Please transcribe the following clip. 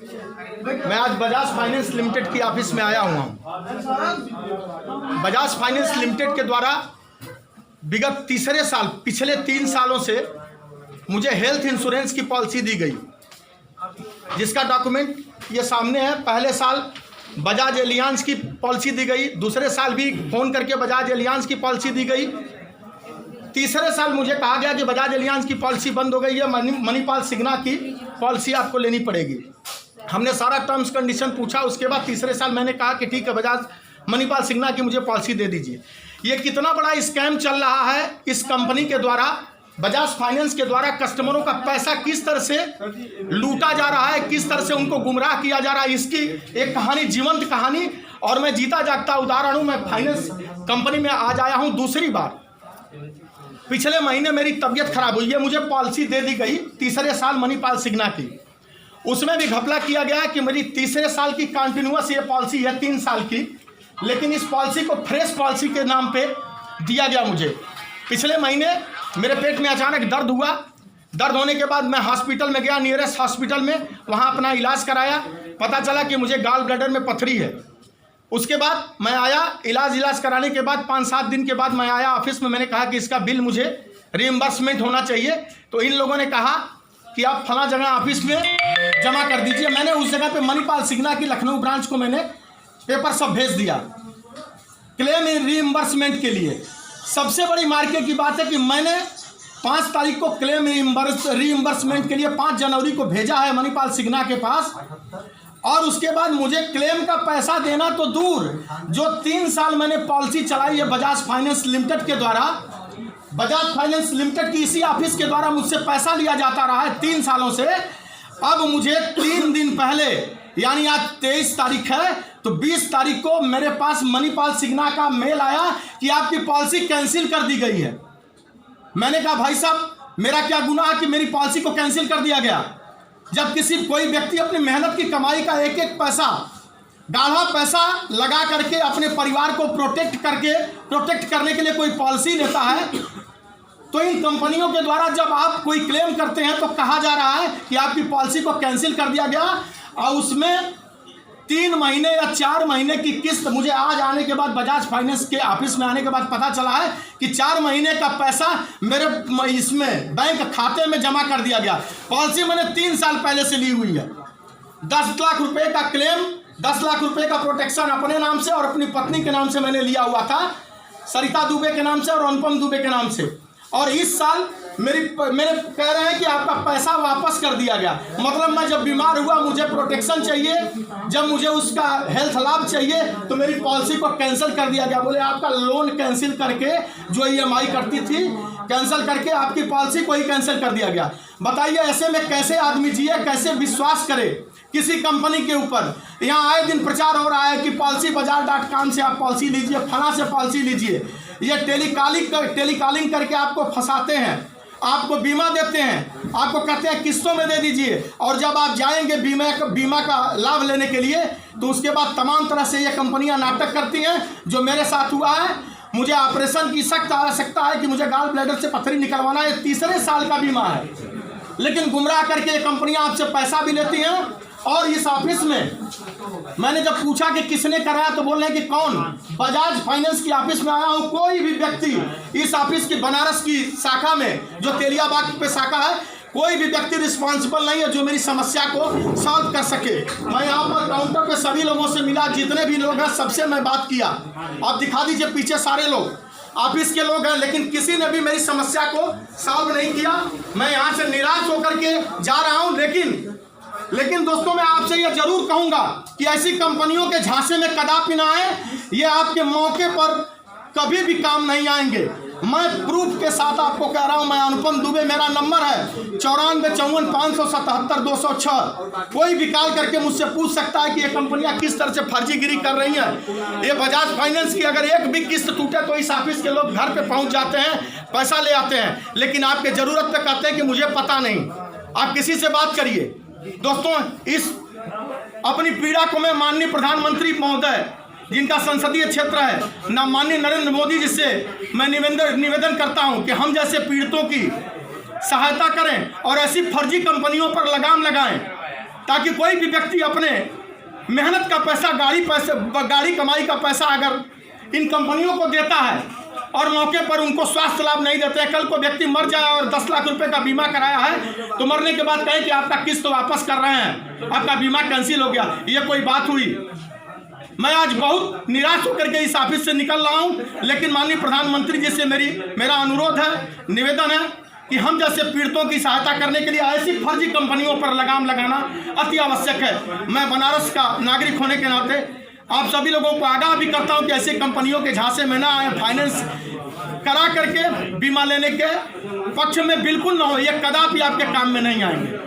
मैं आज Bajaj finance limited की ऑफिस में आया हुआ हूँ। बजाज फाइनेंस लिमिटेड के द्वारा विगत तीसरे साल पिछले 3 सालों से मुझे हेल्थ इंश्योरेंस की पॉलिसी दी गई, जिसका डॉक्यूमेंट ये सामने है। पहले साल बजाज एलियांस की पॉलिसी दी गई, दूसरे साल भी फ़ोन करके बजाज एलियांस की पॉलिसी दी गई, तीसरे साल मुझे कहा गया कि बजाज एलियांस की पॉलिसी बंद हो गई है, मणिपाल सिग्ना की पॉलिसी आपको लेनी पड़ेगी। हमने सारा टर्म्स कंडीशन पूछा, उसके बाद तीसरे साल मैंने कहा कि ठीक है, बजाज मणिपाल सिग्ना की मुझे पॉलिसी दे दीजिए। ये कितना बड़ा स्कैम चल रहा है इस कंपनी के द्वारा, बजाज फाइनेंस के द्वारा कस्टमरों का पैसा किस तरह से लूटा जा रहा है, किस तरह से उनको गुमराह किया जा रहा है, इसकी एक कहानी, जीवंत कहानी। और मैं जीता जागता उदाहरण हूँ। मैं फाइनेंस कंपनी में आज आया हूँ दूसरी बार। पिछले महीने मेरी तबीयत खराब हुई है, मुझे पॉलिसी दे दी गई तीसरे साल मणिपाल सिग्ना की। उसमें भी घपला किया गया कि मेरी तीसरे साल की कंटिन्यूअस ये पॉलिसी है 3 साल की, लेकिन इस पॉलिसी को फ्रेश पॉलिसी के नाम पे दिया गया मुझे। पिछले महीने मेरे पेट में अचानक दर्द हुआ। दर्द होने के बाद मैं हॉस्पिटल में गया, नियरेस्ट हॉस्पिटल में, वहाँ अपना इलाज कराया। पता चला कि मुझे गॉल ब्लैडर में पथरी है। उसके बाद मैं आया, इलाज कराने के बाद 5-7 दिन के बाद मैं आया ऑफिस में। मैंने कहा कि इसका बिल मुझे रीइंबर्समेंट होना चाहिए। तो इन लोगों ने कहा कि आप फला जगह ऑफिस में जमा कर दीजिए। मैंने उस जगह पे मणिपाल सिग्ना की लखनऊ ब्रांच को मैंने पेपर सब भेज दिया क्लेम रीइंबर्समेंट के लिए। सबसे बड़ी मार्के की बात है कि मैंने 5 तारीख को क्लेम रीइंबर्समेंट के लिए 5 जनवरी को भेजा है मणिपाल सिग्ना के पास, और उसके बाद मुझे क्लेम का पैसा देना तो दूर, जो 3 साल मैंने पॉलिसी चलाई है बजाज फाइनेंस लिमिटेड के द्वारा, बजाज फाइनेंस लिमिटेड की इसी ऑफिस के द्वारा मुझसे पैसा लिया जाता रहा है 3 सालों से। अब मुझे 3 दिन पहले, यानी आज 23 तारीख है, तो 20 तारीख को मेरे पास मणिपाल सिग्ना का मेल आया कि आपकी पॉलिसी कैंसिल कर दी गई है। मैंने कहा भाई साहब, मेरा क्या गुनाह है कि मेरी पॉलिसी को कैंसिल कर दिया गया? जब कोई व्यक्ति अपनी मेहनत की कमाई का एक एक पैसा, गाढ़ा पैसा लगा करके अपने परिवार को प्रोटेक्ट करने के लिए कोई पॉलिसी लेता है, तो इन कंपनियों के द्वारा जब आप कोई क्लेम करते हैं तो कहा जा रहा है कि आपकी पॉलिसी को कैंसिल कर दिया गया। और उसमें 3 महीने या 4 महीने की किस्त मुझे आज आने के बाद, बजाज फाइनेंस के ऑफिस में आने के बाद पता चला है कि 4 महीने का पैसा मेरे इसमें बैंक खाते में जमा कर दिया गया। पॉलिसी मैंने 3 साल पहले से ली हुई है। 10 लाख रुपए का क्लेम, 10 लाख रुपए का प्रोटेक्शन अपने नाम से और अपनी पत्नी के नाम से मैंने लिया हुआ था, सरिता दुबे के नाम से और अनुपम दुबे के नाम से। और इस साल मेरे कह रहे हैं कि आपका पैसा वापस कर दिया गया। मतलब मैं जब बीमार हुआ, मुझे प्रोटेक्शन चाहिए, जब मुझे उसका हेल्थ लाभ चाहिए, तो मेरी पॉलिसी को कैंसिल कर दिया गया। बोले आपका लोन कैंसिल करके, जो EMI करती थी, कैंसिल करके आपकी पॉलिसी को ही कैंसिल कर दिया गया। बताइए ऐसे में कैसे आदमी जिए, कैसे विश्वास करे किसी कंपनी के ऊपर? यहाँ आए दिन प्रचार हो रहा है कि policybazaar.com से आप पॉलिसी लीजिए, फला से पॉलिसी लीजिए। ये टेलीकॉलिंग करके आपको फंसाते हैं, आपको बीमा देते हैं, आपको कहते हैं किस्तों में दे दीजिए, और जब आप जाएंगे बीमा का लाभ लेने के लिए, तो उसके बाद तमाम तरह से ये कंपनियां नाटक करती हैं। जो मेरे साथ हुआ है, मुझे ऑपरेशन की सख्त आवश्यकता है कि मुझे गॉल ब्लैडर से पथरी निकलवाना है, 3 साल का बीमा है, लेकिन गुमराह करके ये कंपनियां आपसे पैसा भी लेती हैं। और इस ऑफिस में मैंने जब पूछा कि किसने कराया, तो बोल रहे हैं कि कौन? बजाज फाइनेंस की ऑफिस में आया हूँ। कोई भी व्यक्ति इस ऑफिस की बनारस की शाखा में, जो तेलियाबाग पे शाखा है, कोई भी व्यक्ति रिस्पॉन्सिबल नहीं है जो मेरी समस्या को सॉल्व कर सके। मैं यहाँ पर काउंटर पे सभी लोगों से मिला, जितने भी लोग हैं सबसे मैं बात किया। आप दिखा दीजिए पीछे सारे लोग ऑफिस के लोग हैं, लेकिन किसी ने भी मेरी समस्या को सॉल्व नहीं किया। मैं यहाँ से निराश होकर के जा रहा हूँ। लेकिन दोस्तों, मैं आपसे यह जरूर कहूंगा कि ऐसी कंपनियों के झांसे में कदापि ना आए। ये आपके मौके पर कभी भी काम नहीं आएंगे। मैं प्रूफ के साथ आपको कह रहा हूं। मैं अनुपम दुबे, मेरा नंबर है 9454577206। कोई भी कॉल करके मुझसे पूछ सकता है कि ये कंपनियां किस तरह से फर्जीगिरी कर रही हैं। ये बजाज फाइनेंस की अगर एक भी किस्त टूटे तो इस ऑफिस के लोग घर पे पहुंच जाते हैं, पैसा ले आते हैं, लेकिन आपके जरूरत पे कहते हैं कि मुझे पता नहीं। आप किसी से बात करिए। दोस्तों, इस अपनी पीड़ा को मैं माननीय प्रधानमंत्री महोदय, जिनका संसदीय क्षेत्र है, माननीय नरेंद्र मोदी जी से मैं निवेदन करता हूं कि हम जैसे पीड़ितों की सहायता करें और ऐसी फर्जी कंपनियों पर लगाम लगाएं। ताकि कोई भी व्यक्ति अपने मेहनत का पैसा, गाड़ी कमाई का पैसा अगर इन कंपनियों को देता है और मौके पर उनको स्वास्थ्य लाभ नहीं देते हैं, कल को व्यक्ति मर जाए और 10 लाख रुपए का बीमा कराया है तो मरने के बाद कहे कि आपका किस्त वापस कर रहे हैं, आपका बीमा कैंसिल हो गया। ये कोई बात हुई? मैं आज बहुत निराश होकर के इस ऑफिस से निकल रहा हूं, लेकिन माननीय प्रधानमंत्री जी से मेरा अनुरोध है, निवेदन है कि हम जैसे पीड़ितों की सहायता करने के लिए ऐसी फर्जी कंपनियों पर लगाम लगाना अति आवश्यक है। मैं बनारस का नागरिक होने के नाते आप सभी लोगों को आगाह भी करता हूं कि ऐसी कंपनियों के झांसे में ना आए, फाइनेंस करा करके बीमा लेने के पक्ष में बिल्कुल ना हो, ये कदापि आपके काम में नहीं आएंगे।